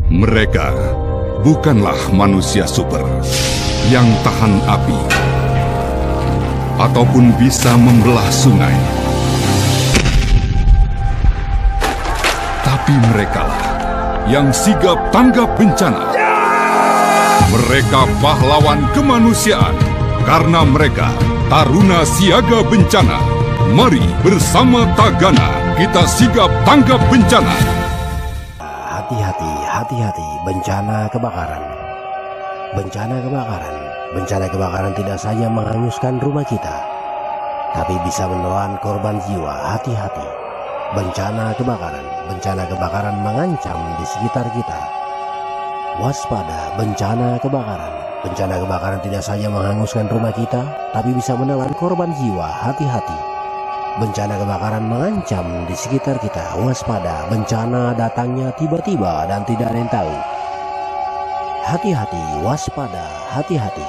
Mereka bukanlah manusia super yang tahan api ataupun bisa membelah sungai. Tapi merekalah yang sigap tanggap bencana. Mereka pahlawan kemanusiaan karena mereka taruna siaga bencana. Mari bersama Tagana kita sigap tanggap bencana. Hati-hati, hati-hati, bencana kebakaran. Bencana kebakaran. Bencana kebakaran tidak saja menghanguskan rumah kita, tapi bisa menelan korban jiwa. Hati-hati. Bencana kebakaran. Bencana kebakaran mengancam di sekitar kita. Waspada bencana kebakaran. Bencana kebakaran tidak saja menghanguskan rumah kita, tapi bisa menelan korban jiwa. Hati-hati. Bencana kebakaran mengancam di sekitar kita. Waspada, bencana datangnya tiba-tiba dan tidak ada yang tahu. Hati-hati, waspada, hati-hati.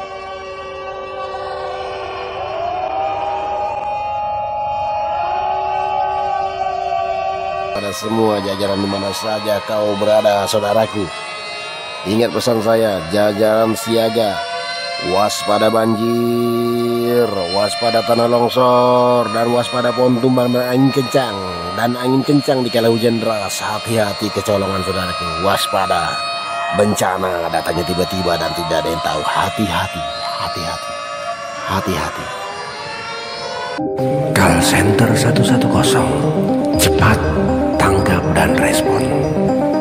Pada semua jajaran di mana saja kau berada, saudaraku, ingat pesan saya, jajaran siaga, waspada banjir, waspada tanah longsor, dan waspada pohon tumbang dan angin kencang. Dan angin kencang di kala hujan deras. Hati-hati kecolongan, saudaraku, waspada, bencana datangnya tiba-tiba dan tidak ada yang tahu. Hati-hati, hati-hati, hati-hati. Call Center 110, cepat, tanggap dan respon.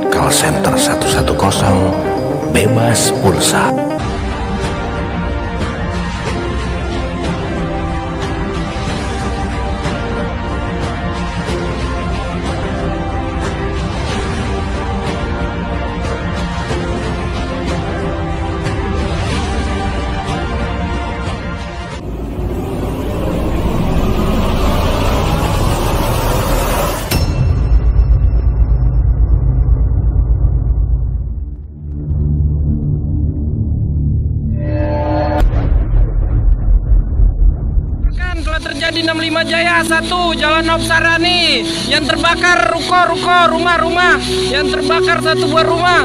Call Center 110, bebas pulsa. Terjadi 65 Jaya 1 Jalan Nopsarani, yang terbakar ruko-ruko, rumah-rumah, yang terbakar 1 buah rumah.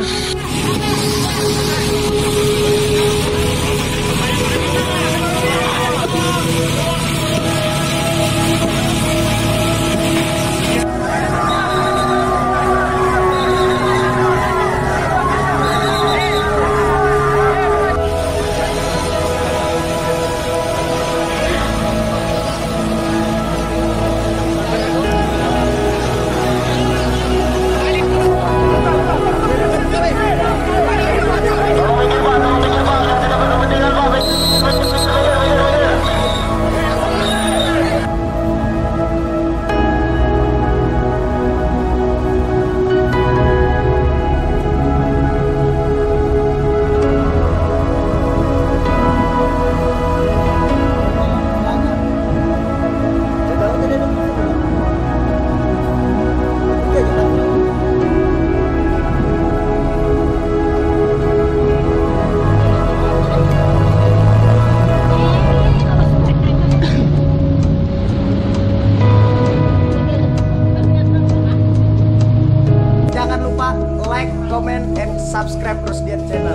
Like, comment, and subscribe Rusdian channel.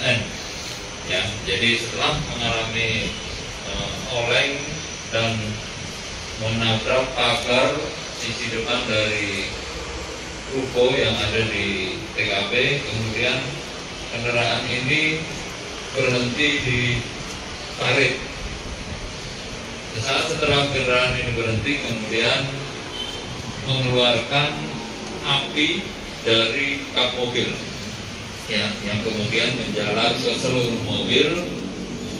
N. Ya, jadi setelah mengalami oleng dan menabrak pagar sisi depan dari ruko yang ada di TKP, kemudian kendaraan ini berhenti di parit. Saat setelah kendaraan ini berhenti, kemudian mengeluarkan api dari kap mobil, ya, yang kemudian menjalar ke seluruh mobil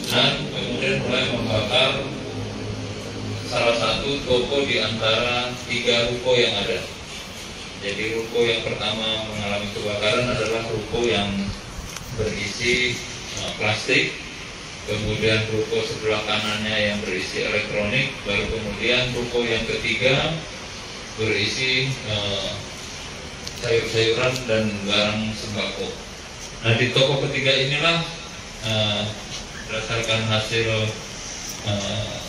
dan kemudian mulai membakar salah satu toko di antara 3 ruko yang ada. Jadi ruko yang pertama mengalami kebakaran adalah ruko yang berisi plastik, kemudian ruko sebelah kanannya yang berisi elektronik, baru kemudian ruko yang ketiga berisi sayur-sayuran dan barang sembako. Nah, di toko ketiga inilah berdasarkan hasil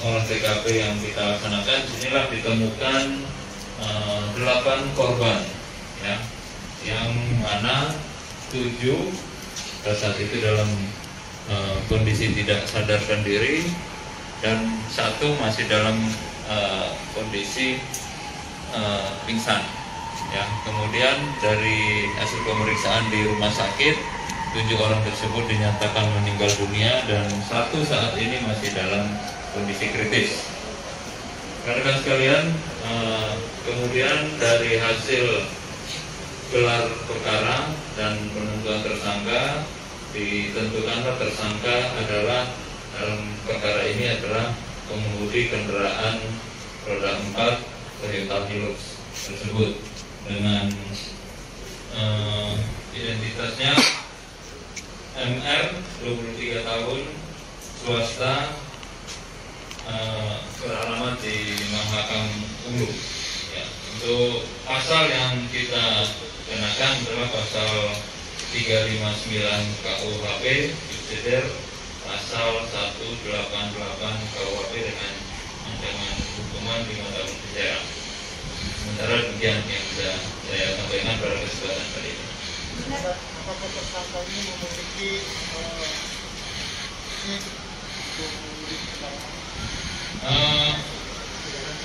olah TKP yang kita laksanakan, inilah ditemukan 8 korban, ya, yang mana 7 pada saat itu dalam kondisi tidak sadarkan diri dan 1 masih dalam kondisi pingsan. Ya, kemudian dari hasil pemeriksaan di rumah sakit 7 orang tersebut dinyatakan meninggal dunia dan 1 saat ini masih dalam kondisi kritis. Rekan-rekan sekalian, kemudian dari hasil gelar perkara dan penentuan tersangka, ditentukanlah tersangka adalah dalam perkara ini adalah pengemudi kendaraan roda 4 Toyota Hilux tersebut dengan identitasnya MR 23 tahun, swasta, beralamat di Mahakam Ulu. Ya, untuk pasal yang kita kenakan adalah pasal 359 KUHP, subsidiar pasal 188 KUHP dengan ancaman hukuman 5 tahun penjara. Sementara demikian yang bisa saya sampaikan pada kesempatan kali ini. Apakah tersangka ini memiliki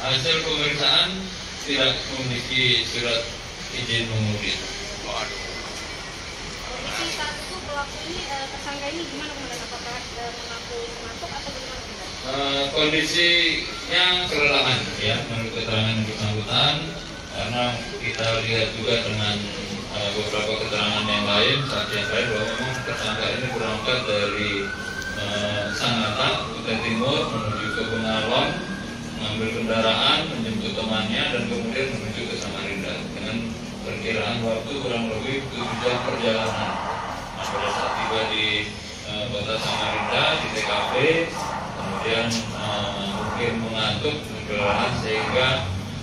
hasil pemeriksaan tidak memiliki surat izin mengemudi. Kondisi saat itu pelaku ini, tersangka ini gimana kemudian? Apakah mengaku ngantuk atau bagaimana? Kondisinya kelelahan, ya, menurut keterangan yang bersangkutan, karena kita lihat juga dengan beberapa keterangan yang lain, saksi yang lain, bahwa memang tersangka ini berangkat dari Sangatta, Kutai Timur menuju ke Bengawan, mengambil kendaraan, menjemput temannya, dan kemudian menuju ke Samarinda dengan perkiraan waktu kurang lebih 7 jam perjalanan. Nah, pada saat tiba di kota Samarinda, di TKP, kemudian mungkin mengantuk, kelelahan, sehingga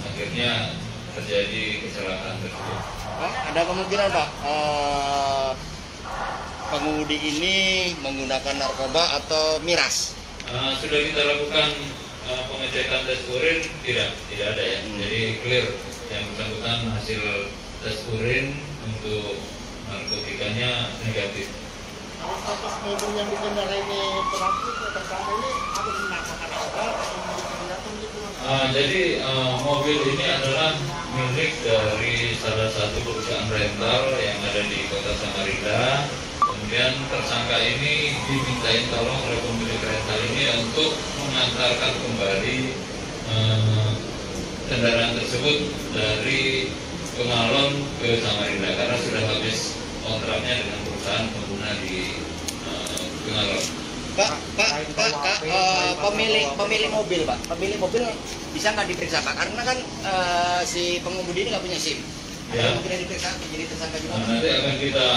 akhirnya terjadi kecelakaan tersebut. Ada kemungkinan Pak, pengemudi ini menggunakan narkoba atau miras? Sudah kita lakukan pengecekan tes urin, tidak ada ya. Jadi clear, yang bersangkutan hasil tes urin untuk narkotikanya negatif. Atas mobil yang dikendarai pelaku tersangka ini apa menggunakan narkoba atau jadi mobil ini adalah milik dari salah satu perusahaan rental yang ada di kota Samarinda. Kemudian tersangka ini dimintain tolong oleh pemilik rental ini untuk mengantarkan kembali kendaraan tersebut dari Bengalon ke Samarinda karena sudah habis kontraknya dengan perusahaan pengguna di Bengalon. Pak, pemilik mobil Pak, pemilik mobil bisa nggak diperiksa Pak? Karena kan si pengemudi ini nggak punya SIM. Ya. Mungkin diperiksa jadi tersangka juga. Nanti akan kita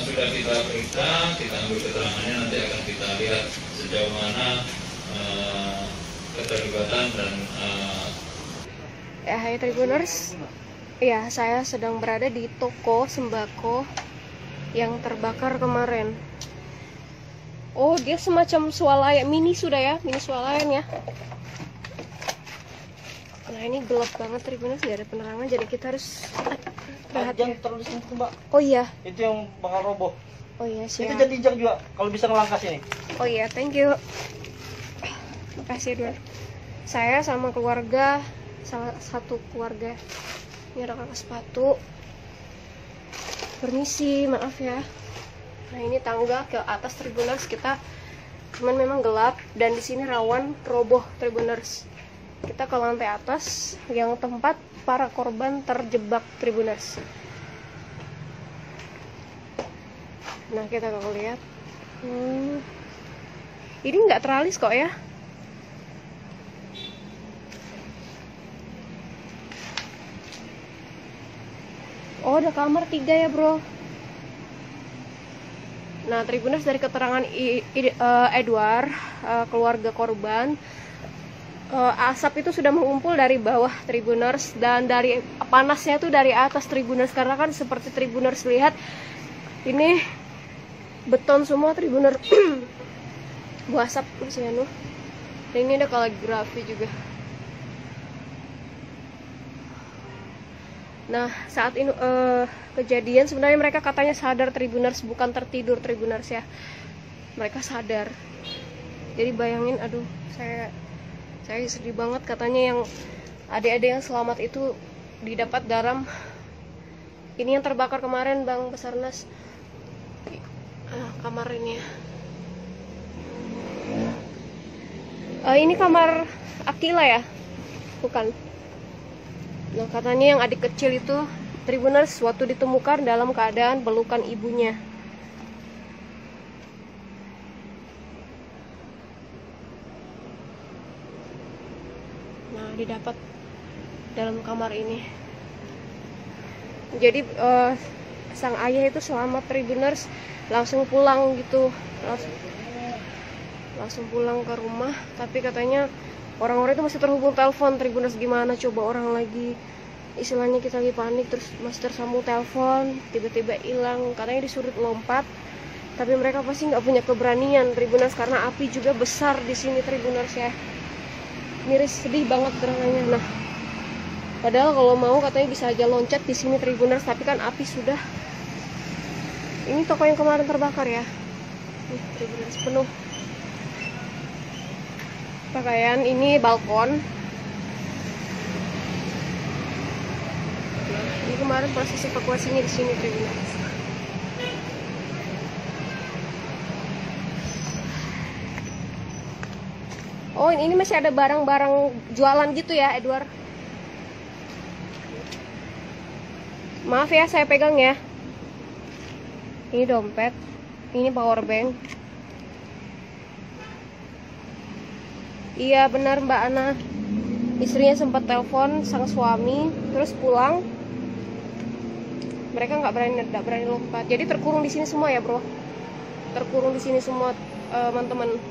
sudah kita periksa, kita ambil keterangannya, nanti akan kita lihat sejauh mana keterlibatan dan Hai Tribuners, ya saya sedang berada di toko sembako yang terbakar kemarin. Oh, dia semacam swalayan mini sudah ya, mini swalayan ya. Nah ini gelap banget Tribuners, nggak ada penerangan, jadi kita harus Yang terlalu itu Mbak. Oh iya. Itu yang bakal roboh. Oh iya siap. Itu jadi injak juga kalau bisa ngelangkas ini. Oh iya, thank you. Makasih Dul. Saya sama keluarga, salah satu keluarga. Ini ada kakak sepatu. Permisi, maaf ya. Nah ini tangga ke atas Tribuners kita. Cuman memang gelap dan di sini rawan roboh Tribuners. Kita ke lantai atas yang tempat para korban terjebak Tribuners. Nah kita kalau lihat, ini nggak teralis kok ya. Oh ada kamar 3 ya bro. Nah, Tribuners, dari keterangan Edward, keluarga korban, asap itu sudah mengumpul dari bawah Tribuners, dan dari panasnya itu dari atas Tribuners, karena kan seperti Tribuners lihat ini beton semua Tribuners. Buah asap masih anu. Dan ini ada kaligrafi juga. Nah, saat ini kejadian sebenarnya mereka katanya sadar Tribuners, bukan tertidur Tribuners ya. Mereka sadar. Jadi bayangin, aduh, saya sedih banget, katanya yang adik-adik yang selamat itu didapat dalam ini yang terbakar kemarin, Bang Basarnas. Kamar ini ya. Ini kamar Akila ya? Bukan. Nah, katanya yang adik kecil itu Tribuners waktu ditemukan dalam keadaan pelukan ibunya. Nah, didapat dalam kamar ini. Jadi sang ayah itu selamat Tribuners, langsung pulang gitu, langsung pulang ke rumah. Tapi katanya orang-orang itu masih terhubung telepon Tribuners. Gimana coba, orang lagi istilahnya kita lagi panik, terus masih tersambung telepon, tiba-tiba hilang. Katanya disuruh lompat, tapi mereka pasti nggak punya keberanian Tribuners, karena api juga besar di sini Tribuners ya. Miris, sedih banget rasanya. Nah, padahal kalau mau katanya bisa aja loncat di sini Tribuners, tapi kan api sudah. Ini toko yang kemarin terbakar ya. Nih, Tribuners penuh pakaian. Ini balkon. Nah, ini kemarin proses evakuasinya di sini Tribuners. Oh, ini masih ada barang-barang jualan gitu ya, Edward. Maaf ya, saya pegang ya. Ini dompet, ini power bank. Iya benar Mbak Ana, istrinya sempat telepon sang suami, terus pulang. Mereka nggak berani lompat. Jadi terkurung di sini semua ya, bro. Terkurung di sini semua, teman-teman.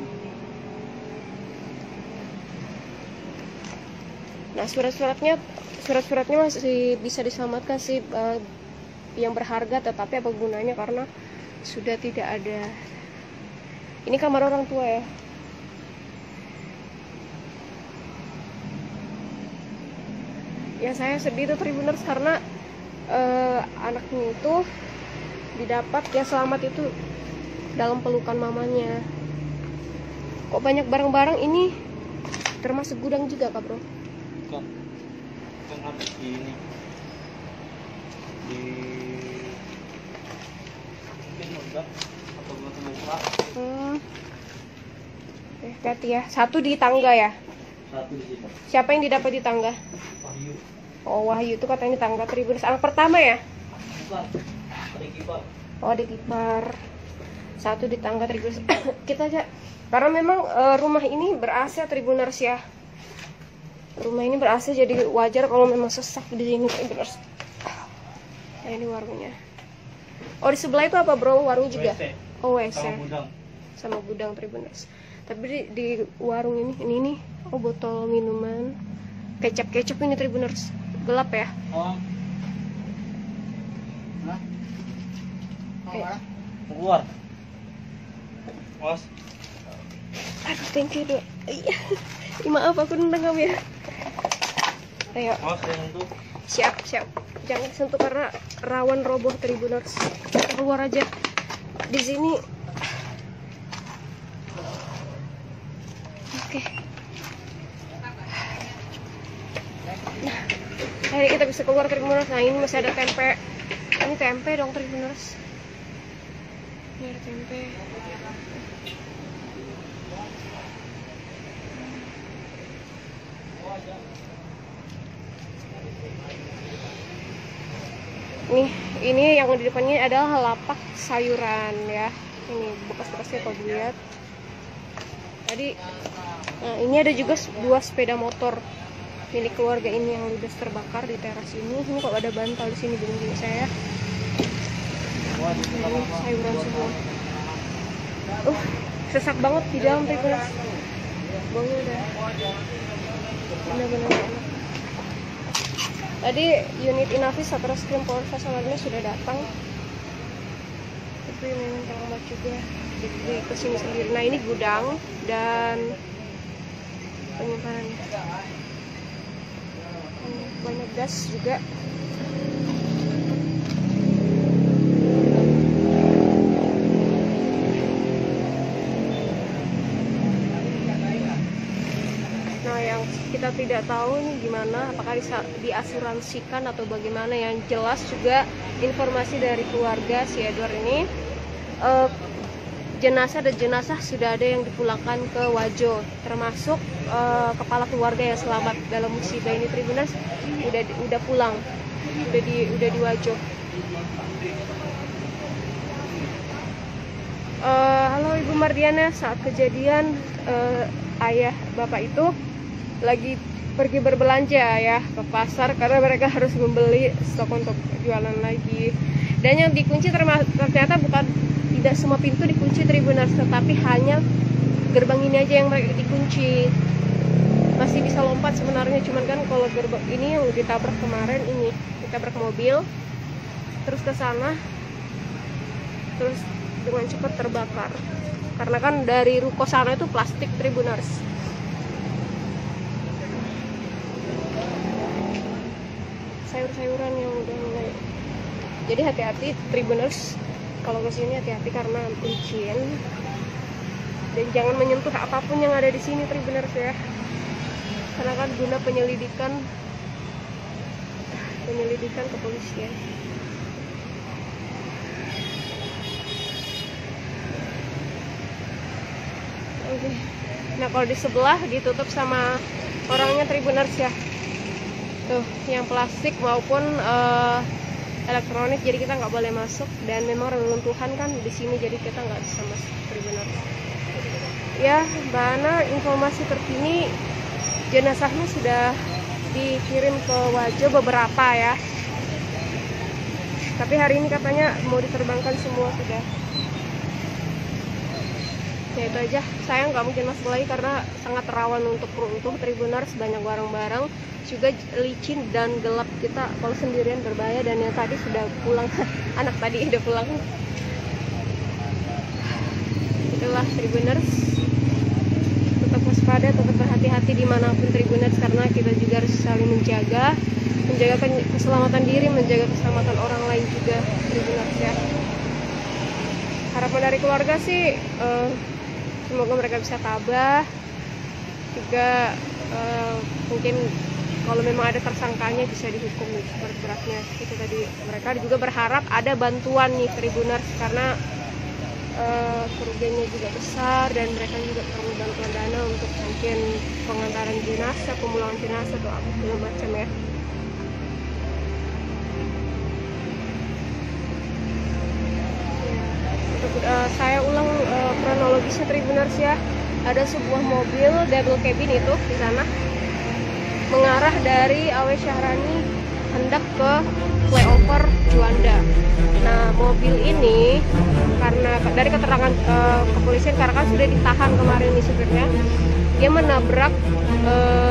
Nah, surat-suratnya masih bisa diselamatkan sih, yang berharga, tetapi apa gunanya karena sudah tidak ada. Ini kamar orang tua ya. Ya saya sedih tuh Tribuners, karena anaknya itu didapat yang selamat itu dalam pelukan mamanya. Kok banyak barang-barang ini, termasuk gudang juga kak bro? Kan habis ini di mungkin udah atau belum lupa. Hati ya. Satu di tangga ya. Satu di situ. Siapa yang didapat di tangga? Wahyu. Oh, Wahyu itu katanya di tangga Tribuners. Anak pertama ya? Bukan. Adik ipar. Oh, adik ipar. Satu di tangga Tribuners. Kita aja. Karena memang rumah ini ber-AC Tribuners ya. Rumah ini ber-AC, jadi wajar kalau memang sesak di sini Tribuners. Nah, ini warungnya. Oh, di sebelah itu apa bro? Warung juga? WC. Oh, WC. Sama gudang. Sama gudang Tribuners. Tapi di warung ini nih, oh botol minuman, kecap ini Tribuners, gelap ya? Oh. Hah? Keluar. Mas. Aduh, thank you dok. Iya. Maaf aku nendang kamu ya. Ayo. Mas yang itu. Siap. Jangan sentuh karena rawan roboh Tribuners. Keluar aja. Di sini. Oke. Nah, akhirnya kita bisa keluar Tribuners. Nah, ini masih ada tempe. Ini tempe dong Tribuners. Ini ada tempe. Nih, ini yang di depannya adalah lapak sayuran ya. Ini bekas-bekasnya kalau dilihat. Tadi, nah ini ada juga dua sepeda motor milik keluarga ini yang ludes terbakar di teras ini. Ini kok ada bantal di sini, bingung saya. Ini sayuran semua. Sesak banget di dalam Tribuners. Baunya udah benar-benar enak. Tadi unit Inavis Satreskrim Polres Samarinda sudah datang. Tapi memang terlambat juga di kesini sendiri. Nah, ini gudang dan penyimpanan. Banyak gas juga. Nah, yang kita tidak tahu ini gimana, apakah diasuransikan atau bagaimana. Yang jelas juga informasi dari keluarga si Edward ini, jenazah sudah ada yang dipulangkan ke Wajo, termasuk kepala keluarga yang selamat dalam musibah ini Tribuners udah pulang, udah di Wajo. Halo Ibu Mardiana, saat kejadian ayah bapak itu lagi pergi berbelanja ya ke pasar karena mereka harus membeli stok untuk jualan lagi. Dan yang dikunci ternyata tidak semua pintu dikunci Tribuners, tetapi hanya gerbang ini aja yang mereka dikunci. Masih bisa lompat sebenarnya, cuman kan kalau gerbang ini yang ditabrak kemarin, ini ditabrak mobil terus ke sana, terus dengan cepat terbakar karena kan dari ruko sana itu plastik Tribuners. Sayur-sayuran yang udah mulai. Jadi hati-hati Tribuners, kalau ke sini hati-hati karena licin. Dan jangan menyentuh apapun yang ada di sini Tribuners ya. Karena kan guna penyelidikan kepolisian. Oke. Nah, kalau di sebelah ditutup sama orangnya Tribuners ya. Tuh, yang plastik maupun elektronik, jadi kita nggak boleh masuk. Dan memang reruntuhan kan di sini, jadi kita nggak bisa masuk Tribuners. Ya, Mbak Ana, informasi terkini jenazahnya sudah dikirim ke Wajo beberapa ya. Tapi hari ini katanya mau diterbangkan semua sudah. Ya itu aja, saya nggak mungkin masuk lagi karena sangat rawan untuk runtuh Tribuners, banyak barang-barang, juga licin dan gelap. Kita kalau sendirian berbahaya. Dan yang tadi sudah pulang, anak tadi udah pulang. Itulah Tribuners, tetap waspada, tetap berhati-hati dimanapun Tribuners, karena kita juga harus saling menjaga keselamatan diri, menjaga keselamatan orang lain juga Tribuners ya. Harapan dari keluarga sih semoga mereka bisa tabah juga, mungkin kalau memang ada tersangkanya bisa dihukum seberat-beratnya. Itu tadi mereka juga berharap ada bantuan nih Tribuners, karena kerugiannya juga besar dan mereka juga perlu bantuan dana untuk mungkin pengantaran jenazah, pemulangan jenazah atau apa segala macam ya. Saya ulang kronologisnya Tribuners ya. Ada sebuah mobil double cabin itu di sana mengarah dari Awe Syahrani hendak ke flyover Juanda. Nah, mobil ini karena dari keterangan kepolisian, karena kan sudah ditahan kemarin nih supirnya, dia menabrak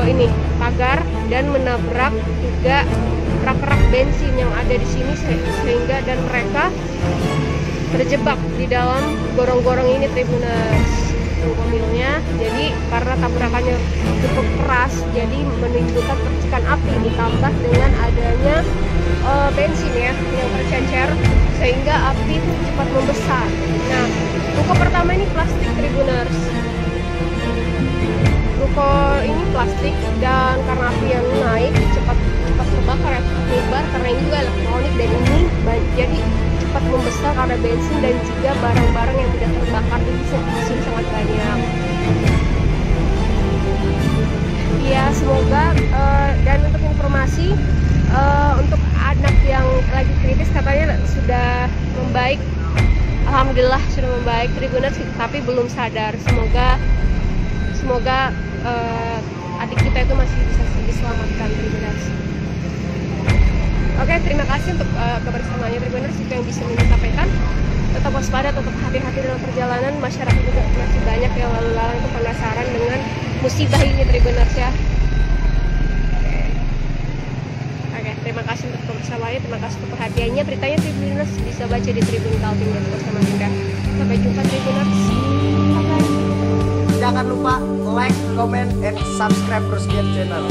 ini pagar dan menabrak juga rak-rak bensin yang ada di sini, sehingga dan mereka terjebak di dalam gorong-gorong ini Tribuners mobilnya. Jadi karena tabrakannya cukup keras, jadi menimbulkan percikan api, ditambah dengan adanya bensin ya yang tercecer, sehingga api itu cepat membesar. Nah, ruko pertama ini plastik Tribuners, ruko ini plastik, dan karena api yang naik cepat terbakar ya, menyebar karena ini juga elektronik, dan ini jadi cepat membesar karena bensin dan juga barang-barang yang tidak terbakar di sini sangat banyak. Ya, semoga dan untuk informasi untuk anak yang lagi kritis katanya sudah membaik, alhamdulillah sudah membaik Tribuners, tapi belum sadar. Semoga adik kita itu masih bisa diselamatkan Tribuners. Oke, terima kasih untuk kebersamaannya Tribuners, itu yang bisa saya sampaikan. tetap waspada, tetap hati-hati dalam perjalanan. Masyarakat juga masih banyak yang lalu lalang itu penasaran dengan musibah ini Tribuners ya. Oke, terima kasih untuk kebersamaannya, terima kasih untuk perhatiannya. Beritanya Tribuners bisa baca di Tribun Kaltim bersama Linda. Sampai jumpa Tribuners. Bye-bye. Jangan lupa like, comment, and subscribe Rusdian Channel.